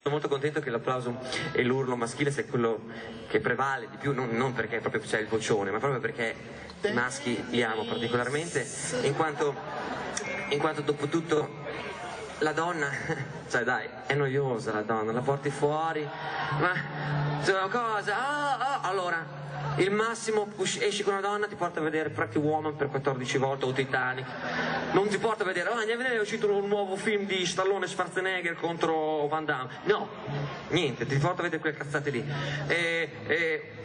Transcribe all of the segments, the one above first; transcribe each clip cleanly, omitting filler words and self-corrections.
Sono molto contento che l'applauso e l'urlo maschile sia quello che prevale di più, non perché proprio c'è il vocione, ma proprio perché i maschi li amo particolarmente, in quanto dopo tutto la donna, cioè dai, è noiosa la donna, la porti fuori, ma cioè, cosa? Allora, il massimo esci con una donna, ti porta a vedere Pretty Woman per 14 volte o Titanic, non ti porta a vedere, andiamo a vedere, è uscito un nuovo film di Stallone e Schwarzenegger contro Van Damme, no, niente, ti porta a vedere quelle cazzate lì.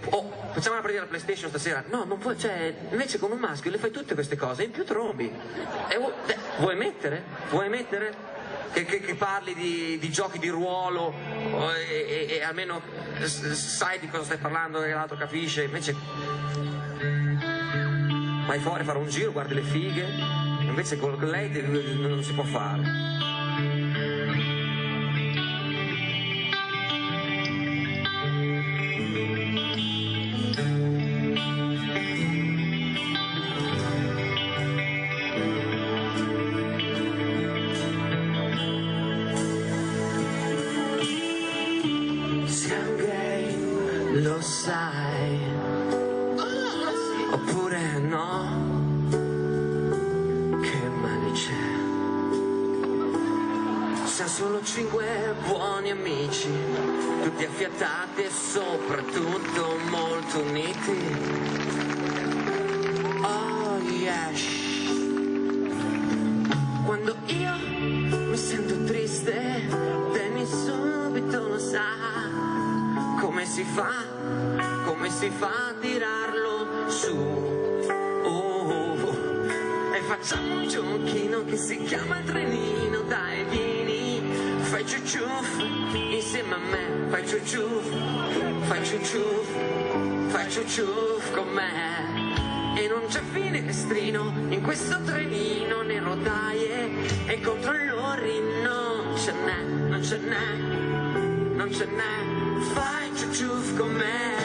Facciamo una partita alla PlayStation stasera, no, non puoi, cioè, invece con un maschio le fai tutte queste cose, in più trombi, vuoi mettere? Vuoi mettere? Che parli di giochi di ruolo e almeno sai di cosa stai parlando e l'altro capisce, invece vai fuori a fare un giro, guardi le fighe, invece con lei non si può fare. Lo sai, oppure no, che male c'è? Siamo solo 5 buoni amici, tutti affiatati e soprattutto molto uniti. Oh yes. Quando io mi sento triste, Danny subito lo sa. Come si fa a tirarlo su? E facciamo un giochino che si chiama trenino, dai vieni, fai ciuciuf insieme a me, fai ciuciuf con me. E non c'è finestrino in questo trenino, né rotaie e controllori, non ce n'è, fai ciuciuf con me.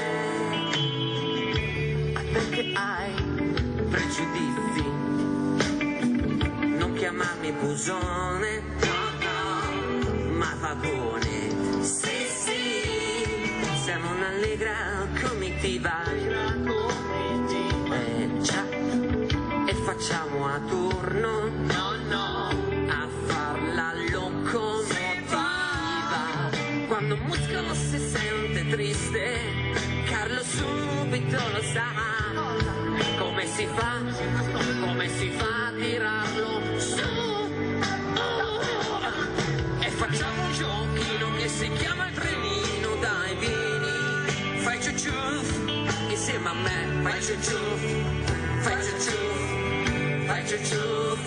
Perché hai pregiudizi, non chiamarmi busone, no, ma vagone. Sì, siamo un'allegra comitiva, già, e facciamo a turno, a far la locomotiva. Quando un muscolo si sente triste, Carlo subito lo sa. Come si fa a tirarlo su? E facciamo un giochino che si chiama il trenino, dai vieni, fai ciuciuf insieme a me, fai ciuciuf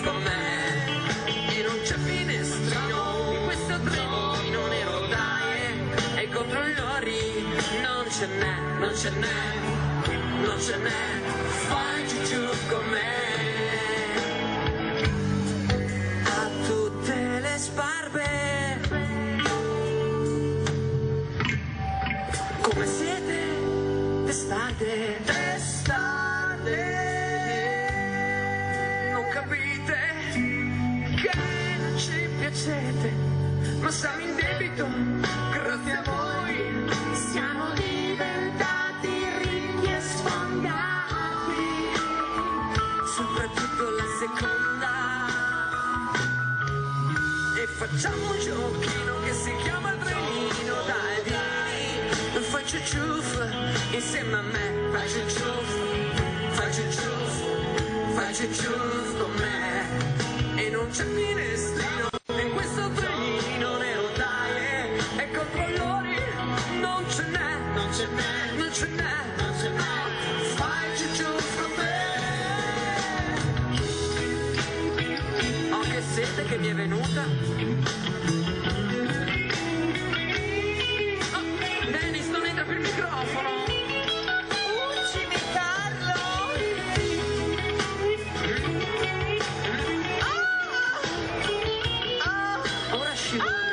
con me. E non c'è finestrino in questo trenino, né rotaie e controllori, non ce n'è, fai ciuciuf con me. A tutte le sbarbe, come siete d'estate, non capite che non ci piacete, ma siamo in debito, grazie a voi siamo diventati ricchi e sfondati, soprattutto la seconda. E facciamo un giochino che si chiama il trenino, dai vieni, fai ciuciuf insieme a me, fai ciuciuf con me. E non c'è finestrino in questo trenino, né rotaie e controllori, non ce n'è, fai ciuciuf con me. Oh, che sete che mi è venuta. Oh, Dennis, non entra per il microfono. Uccidi Carlo. Ora scivola.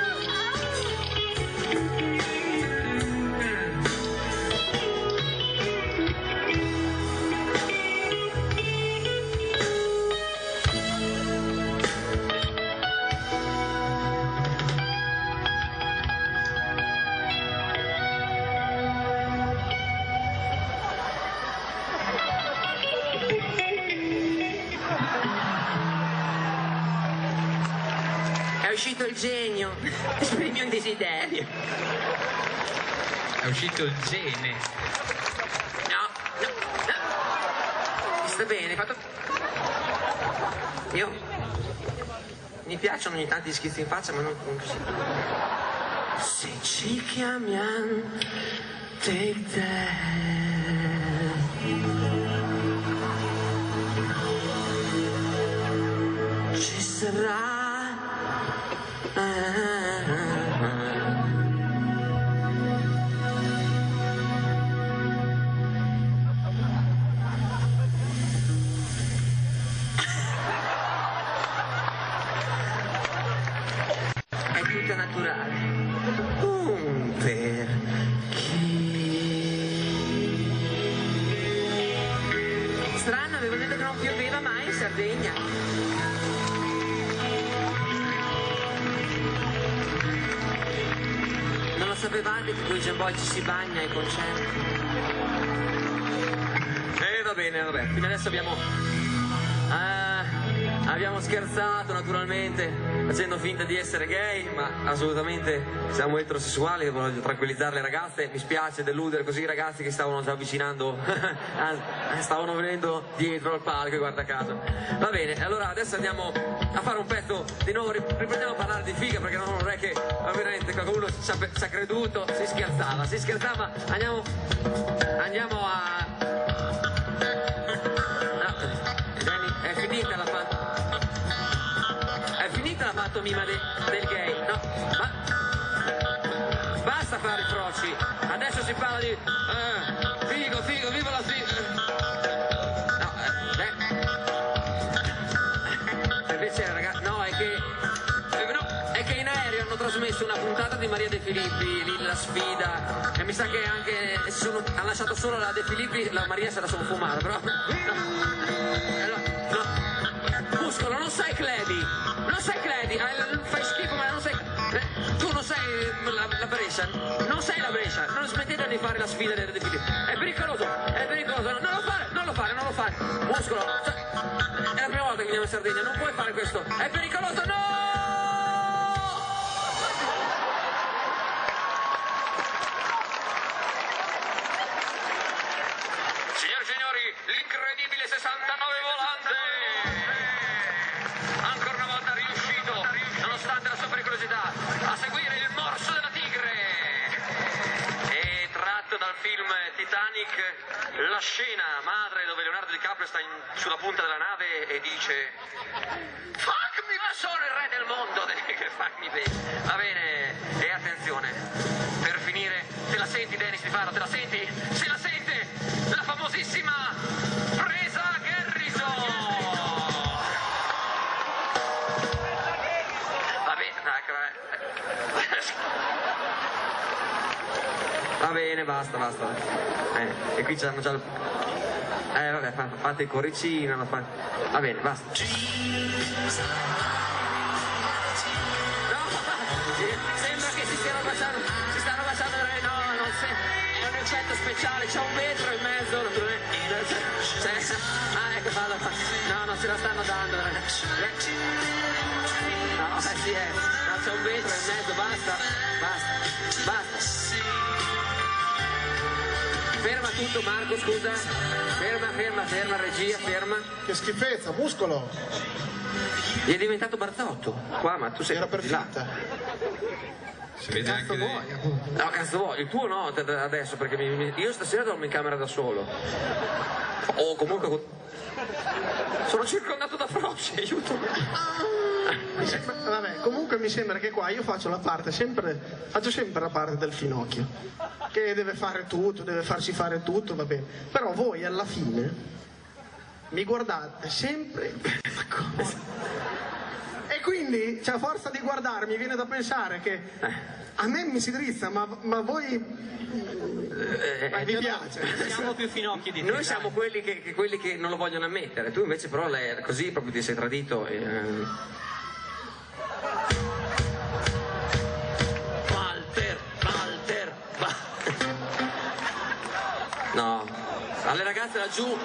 uscito il genio, esprimi un desiderio. È uscito il gene. No. Mi sta bene, fatto... Io... Mi piacciono ogni tanto gli schizzi in faccia, ma non così. Se ci chiamiamo Take That, ci sarà è tutto naturale. Perché strano, avevo detto che non pioveva mai in Sardegna. Non lo sapevate che con i Jamboi ci si bagna ai concerti? Va bene, vabbè, fino adesso abbiamo scherzato naturalmente facendo finta di essere gay, ma assolutamente siamo eterosessuali. Voglio tranquillizzare le ragazze, mi spiace deludere così i ragazzi che stavano già avvicinando, stavano venendo dietro al palco, guarda caso. Va bene, allora adesso andiamo a fare un pezzo di nuovo, riprendiamo a parlare di figa, perché non è che veramente qualcuno ci ha creduto, si scherzava, andiamo a... È finita la pantomima del gay, no? Basta fare i froci, adesso si parla di figo, viva la figa. No, invece ragazzi, no, è che in aereo hanno trasmesso una puntata di Maria De Filippi, lì la sfida, e mi sa che anche hanno lasciato solo la De Filippi, la Maria se la sono fumata, però Muscolo, non sei Cledi, fai schifo, ma non sei... tu non sei la Brescia, non sei la Brescia, non smettete di fare la sfida delle definitive, è pericoloso, non lo fare, Muscolo, è la prima volta che veniamo in Sardegna, non puoi fare questo, è pericoloso, no! Signore e signori, l'incredibile 69 volante! Ancora una volta riuscito, nonostante la sua pericolosità, a seguire il morso della tigre. E tratto dal film Titanic, la scena madre dove Leonardo DiCaprio sta sulla punta della nave e dice: fuck me, ma sono il re del mondo, fuck me baby. Va bene, e attenzione, per finire, te la senti Dennis Di Faro, te la senti? Se la sente, la famosissima presa Garrison. Va bene, basta. E qui c'hanno già il... vabbè, fate il corricino, va bene, basta. No, sembra che si stanno baciando, no, non è un effetto speciale, c'è un vetro in mezzo, naturalmente. Ecco, no, non se la stanno dando, no, sì, no, c'è un vetro in mezzo, basta. Ferma tutto, Marco, scusa. Ferma, regia, ferma. Che schifezza, Muscolo. Gli è diventato Barzotto. Qua, ma tu sei Era proprio di là. perfetta. Si vede anche No, cazzo vuoi, il tuo no adesso, perché io stasera dormo in camera da solo. O comunque sono circondato da froci, aiuto. Vabbè, comunque mi sembra che qua io faccio sempre la parte del finocchio, che deve fare tutto, deve farsi fare tutto, va bene. Però voi alla fine mi guardate sempre per la cosa. E quindi, a forza di guardarmi, viene da pensare che a me mi si drizza, ma voi vi piace. Siamo più finocchi di te. Noi siamo quelli che non lo vogliono ammettere, tu invece però così proprio ti sei tradito. Walter. No, alle ragazze laggiù